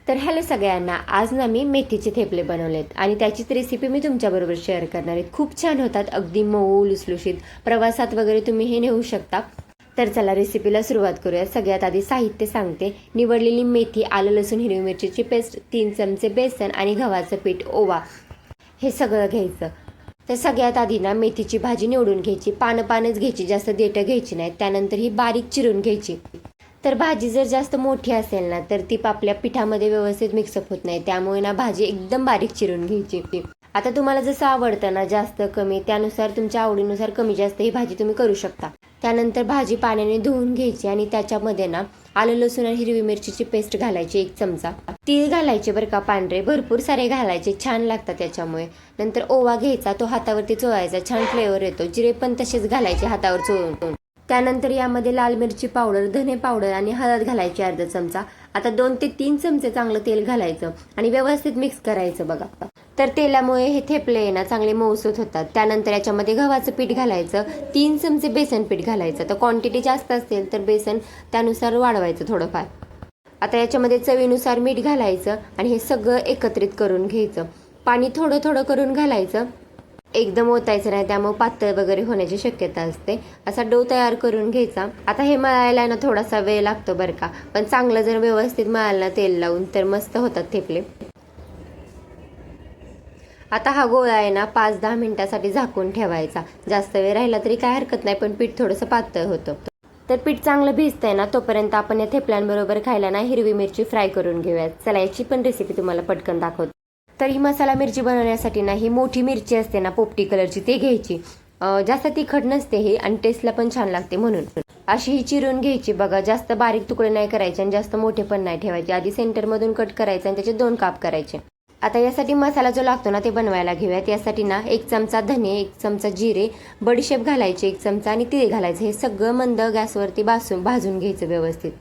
तर हॅलो सगळ्यांना, आज ना मी मेथीचे थेपले बनवलेत आणि त्याचीच रेसिपी मी तुमच्याबरोबर शेअर करणार आहे। खूप छान होतात, अगदी मऊ लुसलुशीत। प्रवासात वगैरे तुम्ही हे नेऊ शकता। तर चला रेसिपीला सुरुवात करूया। सगळ्यात आधी साहित्य सांगते। निवडलेली मेथी, आलं लसूण हिरवी मिरचीची पेस्ट, 3 चमचे बेसन आणि गव्हाचं पीठ, ओवा, हे सगळं घ्यायचं। तर सगळ्यात आधी ना मेथीची भाजी निवडून घ्यायची। पानंच घ्यायची, जास्त देठं घ्यायची नाहीत। त्यानंतर ही बारीक चिरून घ्यायची। तर भाजी जर जास्त मोठी असेल ना तर ती आपल्या पिठामध्ये व्यवस्थित मिक्सअप होत नाही, त्यामुळे ना भाजी एकदम बारीक चिरून घ्यायची। आता तुम्हाला जसं आवडतं ना, जास्त कमी, त्यानुसार तुमच्या आवडीनुसार कमी जास्त ही भाजी तुम्ही करू शकता। त्यानंतर भाजी पाण्याने धुवून घ्यायची आणि त्याच्यामध्ये ना आलं लसूण आणि हिरवी मिरचीची पेस्ट घालायची 1 चमचा। तीळ घालायचे बरं का, पांढरे भरपूर सारे घालायचे, छान लागतात त्याच्यामुळे। नंतर ओवा घ्यायचा, तो हातावरती चोळायचा, छान फ्लेवर येतो। जिरे पण तसेच घालायचे हातावर चोळून। त्यानंतर यामध्ये लाल मिरची पावडर, धने पावडर आणि हळद घालायची अर्धा चमचा। आता 2 ते 3 चमचे चांगलं तेल घालायचं आणि व्यवस्थित मिक्स करायचं बघा। तर तेलामुळे हे थेपले ना चांगले मऊसूत होतात। त्यानंतर याच्यामध्ये गव्हाचं पीठ घालायचं, 3 चमचे बेसन पीठ घालायचं। तर क्वांटिटी जास्त असेल तर बेसन त्यानुसार वाढवायचं थोडंफार। आता याच्यामध्ये चवीनुसार मीठ घालायचं आणि हे सगळं एकत्रित करून घ्यायचं। पाणी थोडं थोडं करून घालायचं, एकदम ओतायचं नाही, त्यामुळे पातळ वगैरे होण्याची शक्यता असते। असा डो तयार करून घ्यायचा। आता हे मळायला ना थोडासा वेळ लागतो बरं का, पण चांगलं जर व्यवस्थित मळालं ना तेल लावून तर मस्त होतात थेपले। आता हा गोळा आहे ना 5-10 मिनिटासाठी झाकून ठेवायचा। जास्त वेळ राहिला तरी काय हरकत नाही, पण पीठ थोडंसं पातळ होतं। तर पीठ चांगलं भिजतंय ना, तोपर्यंत आपण या थेपल्यांबरोबर खायला ना हिरवी मिरची फ्राय करून घेऊयात। चला याची पण रेसिपी तुम्हाला पटकन दाखवते। तर ही मसाला मिरची बनवण्यासाठी ना ही मोठी मिरची असते ना पोपटी कलरची, ते घ्यायची। जास्त तिखट नसते ही आणि टेस्टला पण छान लागते म्हणून। अशी ही चिरून घ्यायची बघा, जास्त बारीक तुकडे नाही करायचे आणि जास्त मोठे पण नाही ठेवायचे। आधी सेंटरमधून कट करायचं आणि त्याचे 2 काप करायचे। आता यासाठी मसाला जो लागतो ना ते बनवायला घेऊयात। यासाठी ना 1 चमचा धने, 1 चमचा जिरे, बडीशेप घालायचे 1 चमचा आणि तीळ घालायचे। हे सगळं मंद गॅसवरती भाजून घ्यायचं व्यवस्थित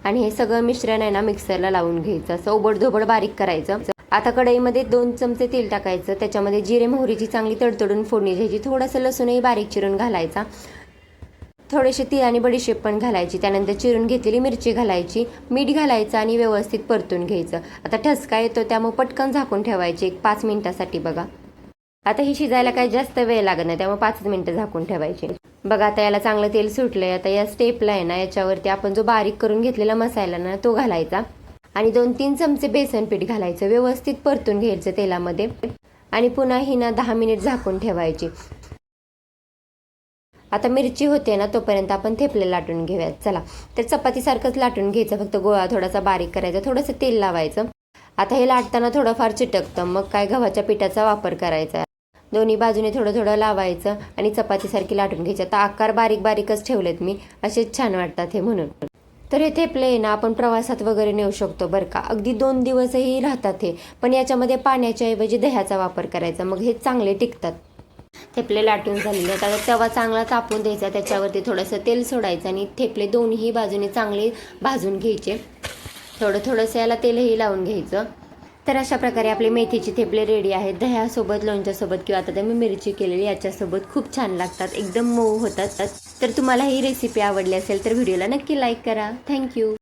आणि हे सगळं मिश्रण आहे ना मिक्सरला लावून घ्यायचं, असं ओबडधोबड बारीक करायचं। आता कढईमध्ये 2 चमचे तेल टाकायचं, त्याच्यामध्ये जिरे मोहरीची चांगली तडतडून फोडणी द्यायची। थोडंसं लसूणही बारीक चिरून घालायचा, थोडेसे तीळ आणि बडीशेप पण घालायची। त्यानंतर चिरून घेतलेली मिरची घालायची, मीठ घालायचं आणि व्यवस्थित परतून घ्यायचं। आता ठसका येतो त्यामुळे पटकन झाकून ठेवायचे 5 मिनिटासाठी बघा। आता ही शिजायला काही जास्त वेळ लागत नाही, त्यामुळे 5 मिनिटं झाकून ठेवायचे बघा। आता याला चांगलं तेल सुटलंय। आता या स्टेपला आहे ना याच्यावरती आपण जो बारीक करून घेतलेला मसाला ना तो घालायचा आणि 2-3 चमचे बेसन पीठ घालायचं, व्यवस्थित परतून घ्यायचं तेलामध्ये आणि पुन्हा ही ना 10 मिनिट झाकून ठेवायची। आता मिरची होते ना तोपर्यंत आपण थेपले लाटून घेऊयात। चला, तर चपातीसारखंच लाटून घ्यायचं, फक्त गोळा थोडासा बारीक करायचा, थोडंसं तेल लावायचं। आता हे लाटताना थोडंफार चिटकतं, मग काय गव्हाच्या पिठाचा वापर करायचा। दोन्ही बाजूने थोडं थोडं लावायचं आणि चपातीसारखी लाटून घ्यायची। आता आकार बारीकच ठेवलेत मी, असेच छान वाटतात हे म्हणून। तर हे थेपले ना आपण प्रवासात वगैरे नेऊ शकतो बरं का, अगदी 2 दिवसही राहतात हे। पण याच्यामध्ये पाण्याच्या ऐवजी दह्याचा वापर करायचा, मग हे चांगले टिकतात। थेपले लाटून झालेले आहेत। आता तवा चांगला तापून द्यायचा, त्याच्यावरती थोडंसं तेल सोडायचं आणि थेपले दोन्ही बाजूने चांगले भाजून घ्यायचे। थोडंसं याला तेलही लावून घ्यायचं। तर अशा प्रकारे आपले मेथीचे थेपले रेडी आहेत। दह्यासोबत, लोणच्यासोबत किंवा आता मी मिरची केलेली याच्यासोबत खूप छान लागतात, एकदम मऊ होतात। तर तुम्हाला ही रेसिपी आवडली असेल तर व्हिडिओला नक्की लाईक करा। थँक्यू।